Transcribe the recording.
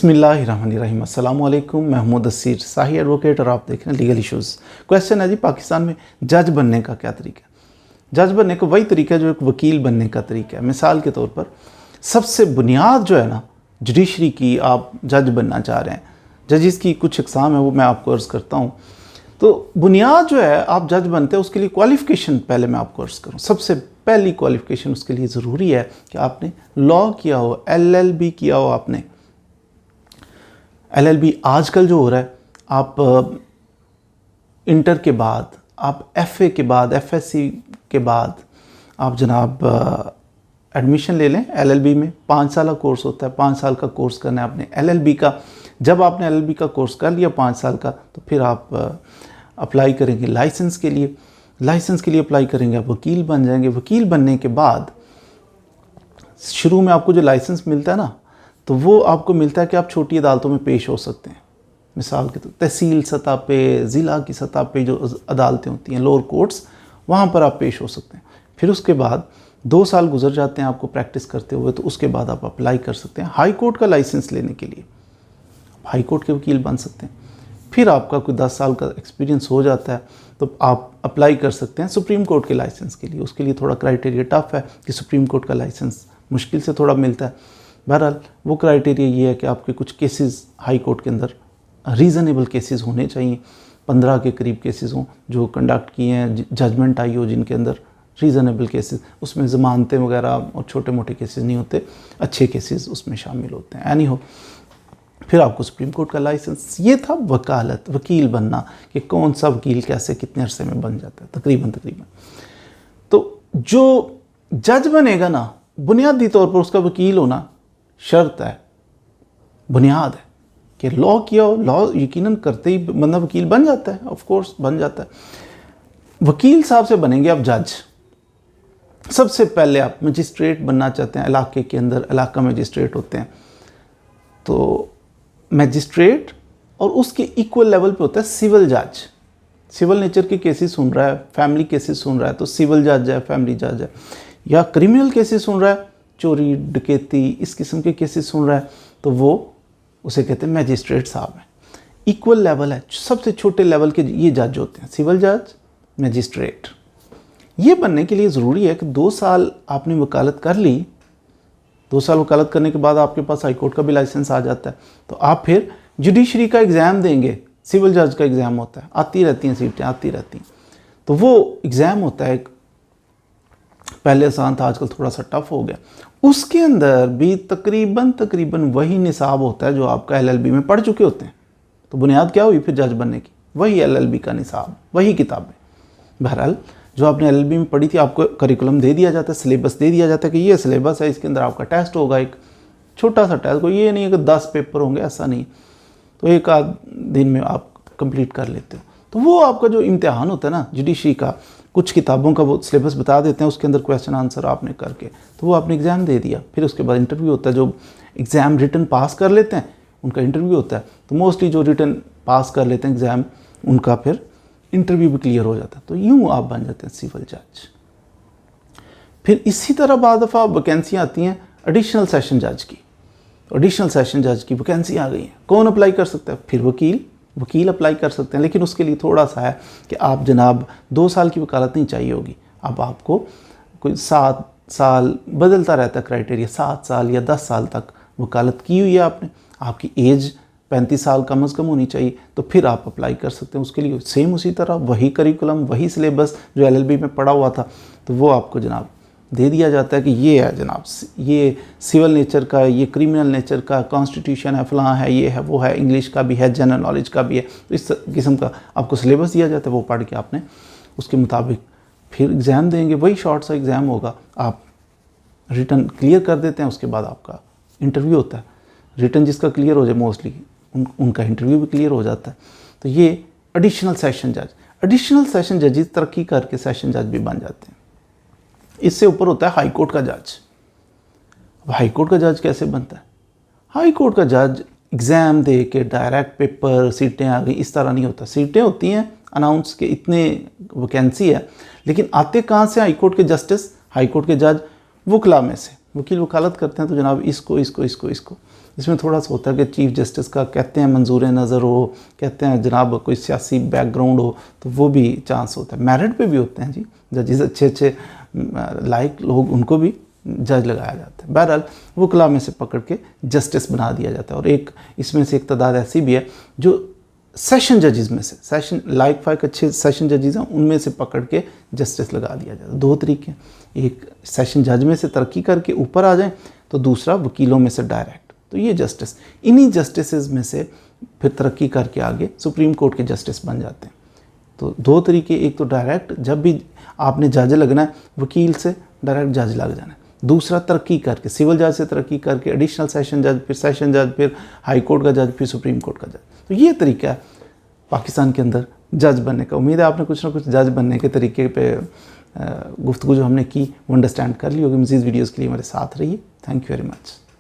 बिस्मिल्लाहिर्रहमानिर्रहीम। अस्सलाम वालेकुम। मैं मोहम्मद असीर शाही एडवोकेट और आप देख रहे हैं लीगल इश्यूज़। क्वेश्चन है जी, पाकिस्तान में जज बनने का क्या तरीका है? जज बनने का वही तरीका है जो एक वकील बनने का तरीका है। मिसाल के तौर पर सबसे बुनियाद जो है ना जुडिशरी की, आप जज बनना चाह रहे हैं, जजिस की कुछ इकसाम है वो मैं आपको अर्ज़ करता हूँ। तो बुनियाद जो है आप जज बनते हैं उसके लिए क्वालिफ़िकेशन पहले मैं आपको अर्ज़ करूँ। सबसे पहली क्वालिफ़िकेशन उसके लिए ज़रूरी है कि आपने लॉ किया हो, LLB किया हो आपने। LLB आजकल जो हो रहा है, आप इंटर के बाद, आप FA के बाद, FSC के बाद आप जनाब एडमिशन ले लें LLB में। 5 साल का कोर्स होता है, 5 साल का कोर्स करना है आपने LLB का। जब आपने LLB का कोर्स कर लिया 5 साल का, तो फिर आप अप्लाई करेंगे लाइसेंस के लिए। लाइसेंस के लिए अप्लाई करेंगे, आप वकील बन जाएंगे। वकील बनने के बाद शुरू में आपको जो लाइसेंस मिलता है ना, तो वो आपको मिलता है कि आप छोटी अदालतों में पेश हो सकते हैं। मिसाल के तौर तहसील सतह पे, ज़िला की सतह पे जो अदालतें होती हैं, लोअर कोर्ट्स, वहाँ पर आप पेश हो सकते हैं। फिर उसके बाद 2 साल गुजर जाते हैं आपको प्रैक्टिस करते हुए, तो उसके बाद आप अप्लाई कर सकते हैं हाई कोर्ट का लाइसेंस लेने के लिए। हाई कोर्ट के वकील बन सकते हैं। फिर आपका कोई 10 साल का एक्सपीरियंस हो जाता है तो आप अप्लाई कर सकते हैं सुप्रीम कोर्ट के लाइसेंस के लिए। उसके लिए थोड़ा क्राइटेरिया टफ है कि सुप्रीम कोर्ट का लाइसेंस मुश्किल से थोड़ा मिलता है। बहरहाल वो क्राइटेरिया ये है कि आपके कुछ केसेस हाई कोर्ट के अंदर रीज़नेबल केसेस होने चाहिए। 15 के करीब केसेस हों जो कंडक्ट किए हैं, जजमेंट आई हो जिनके अंदर रीज़नेबल केसेस, उसमें ज़मानतें वगैरह और छोटे मोटे केसेस नहीं होते, अच्छे केसेस उसमें शामिल होते हैं। एनी हो, फिर आपको सुप्रीम कोर्ट का लाइसेंस। ये था वकालत, वकील बनना, कि कौन सा वकील कैसे कितने अरसे में बन जाता है तकरीबन। तो जो जज बनेगा ना, बुनियादी तौर पर उसका वकील होना शर्त है, बुनियाद है कि लॉ किया हो। लॉ यकीनन करते ही बंदा वकील बन जाता है, ऑफ कोर्स बन जाता है। वकील साहब से बनेंगे आप जज। सबसे पहले आप मजिस्ट्रेट बनना चाहते हैं, इलाके के अंदर इलाका मजिस्ट्रेट होते हैं, तो मजिस्ट्रेट और उसके इक्वल लेवल पे होता है सिविल जज। सिविल नेचर के केसेस सुन रहा है, फैमिली केसेस सुन रहा है तो सिविल जज है, फैमिली जज है। या क्रिमिनल केसेस सुन रहा है, चोरी डकैती इस किस्म के केसेस सुन रहा है, तो वो उसे कहते हैं मैजिस्ट्रेट साहब हैं। इक्वल लेवल है, सबसे छोटे लेवल के ये जज होते हैं, सिविल जज, मैजिस्ट्रेट। ये बनने के लिए ज़रूरी है कि 2 साल आपने वकालत कर ली। 2 साल वकालत करने के बाद आपके पास हाई कोर्ट का भी लाइसेंस आ जाता है, तो आप फिर जुडिशरी का एग्ज़ाम देंगे। सिविल जज का एग्ज़ाम होता है, आती रहती हैं सीटें, आती रहती हैं। तो वो एग्ज़ाम होता है, पहले आसान था, आजकल थोड़ा सा टफ हो गया। उसके अंदर भी तकरीबन वही निसाब होता है जो आपका LLB में पढ़ चुके होते हैं। तो बुनियाद क्या हुई फिर जज बनने की? वही LLB का निसाब, वही किताबें। बहरहाल जो आपने LLB में पढ़ी थी, आपको करिकुलम दे दिया जाता है, सिलेबस दे दिया जाता है कि ये सिलेबस है, इसके अंदर आपका टेस्ट होगा, एक छोटा सा टेस्ट। कोई ये नहीं है कि 10 पेपर होंगे, ऐसा नहीं। तो एक आध दिन में आप कंप्लीट कर लेते हो। तो वो आपका जो इम्तिहान होता है ना जुडिशरी का, कुछ किताबों का वो सिलेबस बता देते हैं, उसके अंदर क्वेश्चन आंसर आपने करके, तो वो आपने एग्ज़ाम दे दिया। फिर उसके बाद इंटरव्यू होता है। जो एग्ज़ाम रिटन पास कर लेते हैं उनका इंटरव्यू होता है। तो मोस्टली जो रिटन पास कर लेते हैं एग्ज़ाम, उनका फिर इंटरव्यू भी क्लियर हो जाता है। तो यूँ आप बन जाते हैं सिविल जज। फिर इसी तरह बाद दफ़ा वैकेंसियाँ आती हैं एडिशनल सेशन जज की। एडिशनल सेशन जज की वैकेंसी आ गई है, कौन अप्लाई कर सकता है? फिर वकील अप्लाई कर सकते हैं। लेकिन उसके लिए थोड़ा सा है कि आप जनाब 2 साल की वकालत नहीं चाहिए होगी। अब आपको कोई 7 साल, बदलता रहता है क्राइटेरिया, 7 साल या 10 साल तक वकालत की हुई है आपने, आपकी एज 35 साल कम अज़ कम होनी चाहिए, तो फिर आप अप्लाई कर सकते हैं उसके लिए। सेम उसी तरह वही करिकुलम, वही सिलेबस जो LLB में पढ़ा हुआ था, तो वो आपको जनाब दे दिया जाता है कि ये है जनाब, ये सिविल नेचर का, ये क्रिमिनल नेचर का, कॉन्स्टिट्यूशन है, फलां है, ये है, वो है, इंग्लिश का भी है, जनरल नॉलेज का भी है। तो इस किस्म का आपको सिलेबस दिया जाता है, वो पढ़ के आपने उसके मुताबिक फिर एग्ज़ाम देंगे। वही शॉर्ट सा एग्ज़ाम होगा, आप रिटन क्लियर कर देते हैं, उसके बाद आपका इंटरव्यू होता है। रिटन जिसका क्लियर हो जाए मोस्टली उनका इंटरव्यू भी क्लियर हो जाता है। तो ये एडिशनल सेशन जज। एडिशनल सेशन जजेस तरक्की करके सेशन जज भी बन जाते हैं। इससे ऊपर होता है हाई कोर्ट का जज। अब हाई कोर्ट का जज कैसे बनता है? हाई कोर्ट का जज एग्ज़ाम दे के डायरेक्ट पेपर, सीटें आ गई, इस तरह नहीं होता। सीटें होती हैं अनाउंस के, इतने वैकेंसी है, लेकिन आते कहाँ से? हाई कोर्ट के जस्टिस, हाई कोर्ट के जज वकला में से। वकील वकालत करते हैं तो जनाब इसको इसको इसको इसको, इसमें थोड़ा सा होता है कि चीफ़ जस्टिस का कहते हैं मंजूर नज़र हो, कहते हैं जनाब कोई सियासी बैकग्राउंड हो, तो वो भी चांस होता है। मेरिट पे भी होते हैं जी, जजेस अच्छे अच्छे लाइक लोग, उनको भी जज लगाया जाता है। बहरहाल वकला में से पकड़ के जस्टिस बना दिया जाता है। और एक इसमें से एक तादाद ऐसी भी है जो सेशन जजेस में से, सेशन लाइक फाइक अच्छे सेशन जजेस हैं, उनमें से पकड़ के जस्टिस लगा दिया जाता है। दो तरीके हैं, एक सेशन जज में से तरक्की करके ऊपर आ जाएं, तो दूसरा वकीलों में से डायरेक्ट। तो ये जस्टिस, इन्हीं जस्टिस में से फिर तरक्की करके आगे सुप्रीम कोर्ट के जस्टिस बन जाते हैं। तो दो तरीके, एक तो डायरेक्ट, जब भी आपने जज लगना है वकील से डायरेक्ट जज लग जाना है। दूसरा तरक्की करके सिविल जज से तरक्की करके एडिशनल सेशन जज, फिर सेशन जज, फिर हाई कोर्ट का जज, फिर सुप्रीम कोर्ट का जज। तो ये तरीका है पाकिस्तान के अंदर जज बनने का। उम्मीद है आपने कुछ ना कुछ जज बनने के तरीके पे गुफ्तगू जो हमने की वो अंडरस्टैंड कर ली होगी। मज़ीद वीडियोज़ के लिए हमारे साथ रहिए। Thank you very much.